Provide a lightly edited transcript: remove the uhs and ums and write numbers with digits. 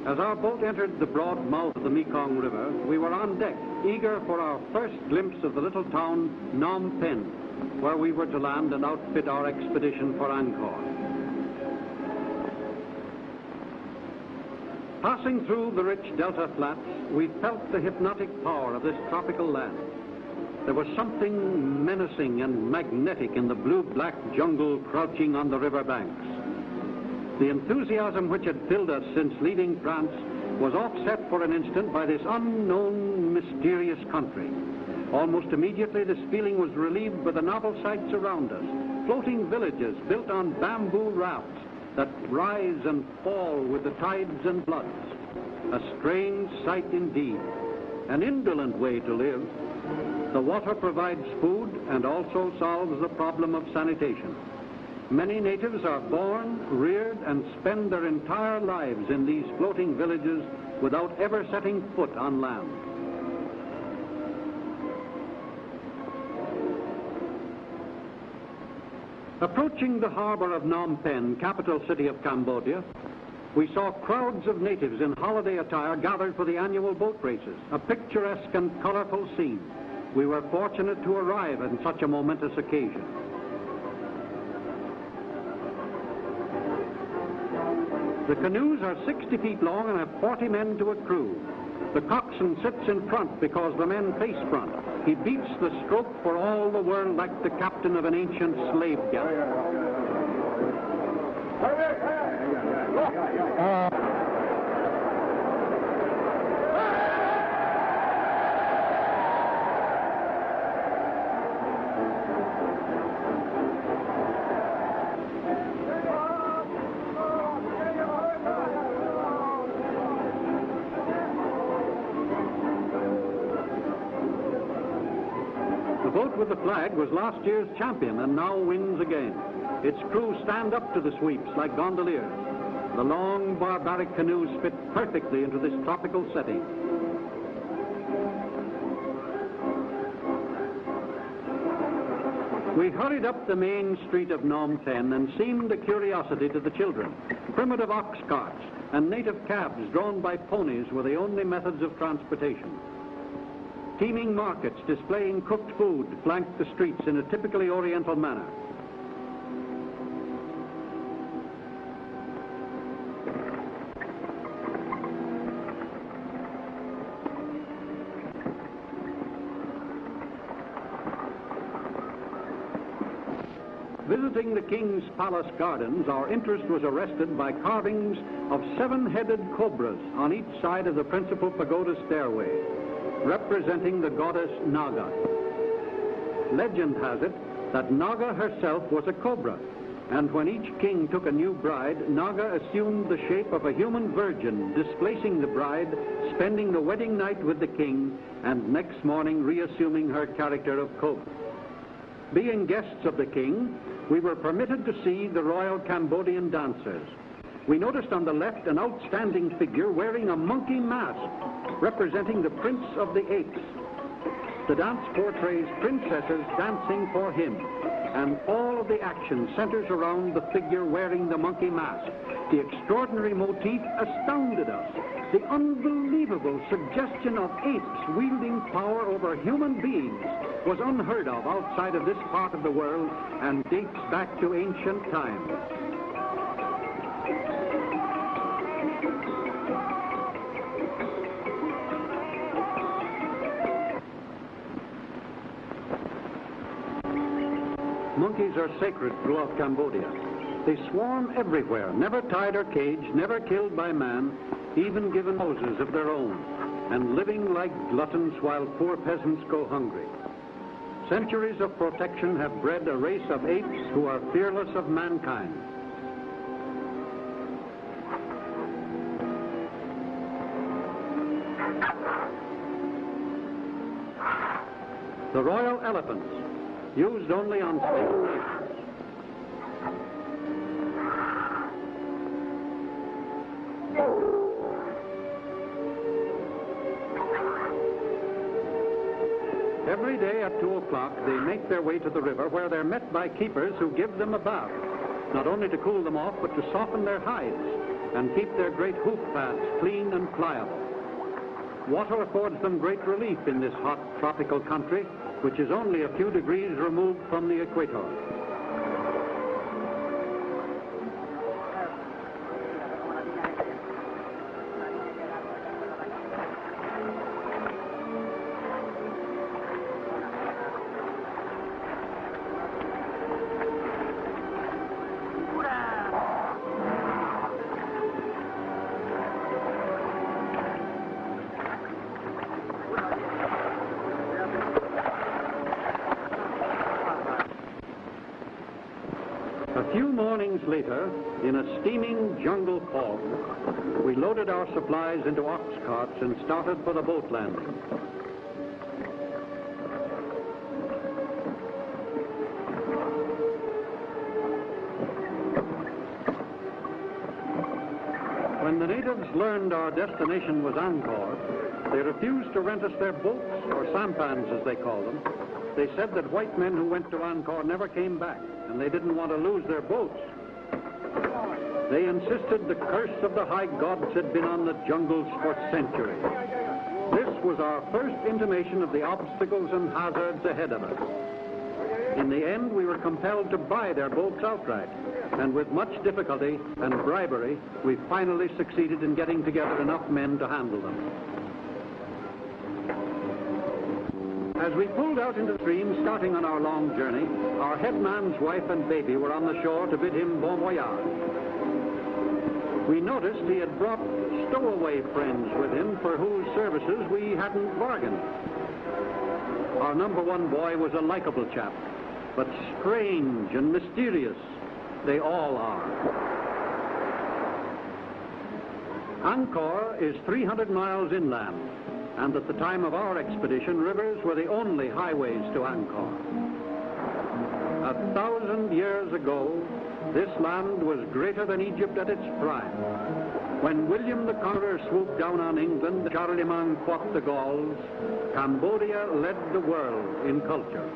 As our boat entered the broad mouth of the Mekong River, we were on deck, eager for our first glimpse of the little town Phnom Penh, where we were to land and outfit our expedition for Angkor. Passing through the rich delta flats, we felt the hypnotic power of this tropical land. There was something menacing and magnetic in the blue-black jungle crouching on the river banks. The enthusiasm which had filled us since leaving France was offset for an instant by this unknown, mysterious country. Almost immediately, this feeling was relieved by the novel sights around us. Floating villages built on bamboo rafts that rise and fall with the tides and floods. A strange sight indeed. An indolent way to live. The water provides food and also solves the problem of sanitation. Many natives are born, reared, and spend their entire lives in these floating villages without ever setting foot on land. Approaching the harbor of Phnom Penh, capital city of Cambodia, we saw crowds of natives in holiday attire gathered for the annual boat races, a picturesque and colorful scene. We were fortunate to arrive at such a momentous occasion. The canoes are 60 feet long and have 40 men to a crew. The coxswain sits in front because the men face front. He beats the stroke for all the world like the captain of an ancient slave galley. The boat with the flag was last year's champion and now wins again. Its crew stand up to the sweeps like gondoliers. The long, barbaric canoes fit perfectly into this tropical setting. We hurried up the main street of Phnom Penh and seemed a curiosity to the children. Primitive ox carts and native cabs drawn by ponies were the only methods of transportation. Teeming markets displaying cooked food flanked the streets in a typically Oriental manner. Visiting the King's Palace Gardens, our interest was arrested by carvings of 7-headed cobras on each side of the principal pagoda stairway, representing the goddess Naga. Legend has it that Naga herself was a cobra, and when each king took a new bride, Naga assumed the shape of a human virgin, displacing the bride, spending the wedding night with the king, and next morning reassuming her character of cobra. Being guests of the king, we were permitted to see the royal Cambodian dancers. We noticed on the left an outstanding figure wearing a monkey mask, representing the Prince of the Apes. The dance portrays princesses dancing for him, and all of the action centers around the figure wearing the monkey mask. The extraordinary motif astounded us. The unbelievable suggestion of apes wielding power over human beings was unheard of outside of this part of the world and dates back to ancient times. Monkeys are sacred throughout Cambodia. They swarm everywhere, never tied or caged, never killed by man, even given houses of their own, and living like gluttons while poor peasants go hungry. Centuries of protection have bred a race of apes who are fearless of mankind. The royal elephants, used only on state occasions. Every day at 2 o'clock, they make their way to the river where they're met by keepers who give them a bath, not only to cool them off, but to soften their hides. and keep their great hoof paths clean and pliable. Water affords them great relief in this hot tropical country, which is only a few degrees removed from the equator. A few mornings later, in a steaming jungle fog, we loaded our supplies into ox carts and started for the boat landing. When the natives learned our destination was Angkor, they refused to rent us their boats, or sampans as they call them. They said that white men who went to Angkor never came back, and they didn't want to lose their boats. They insisted the curse of the high gods had been on the jungles for centuries. This was our first intimation of the obstacles and hazards ahead of us. In the end, we were compelled to buy their boats outright, and with much difficulty and bribery, we finally succeeded in getting together enough men to handle them. As we pulled out into the stream, starting on our long journey, our headman's wife and baby were on the shore to bid him bon voyage. We noticed he had brought stowaway friends with him for whose services we hadn't bargained. Our number one boy was a likable chap, but strange and mysterious. They all are. Angkor is 300 miles inland, and at the time of our expedition, rivers were the only highways to Angkor. 1,000 years ago, this land was greater than Egypt at its prime. When William the Conqueror swooped down on England, Charlemagne fought the Gauls, Cambodia led the world in culture.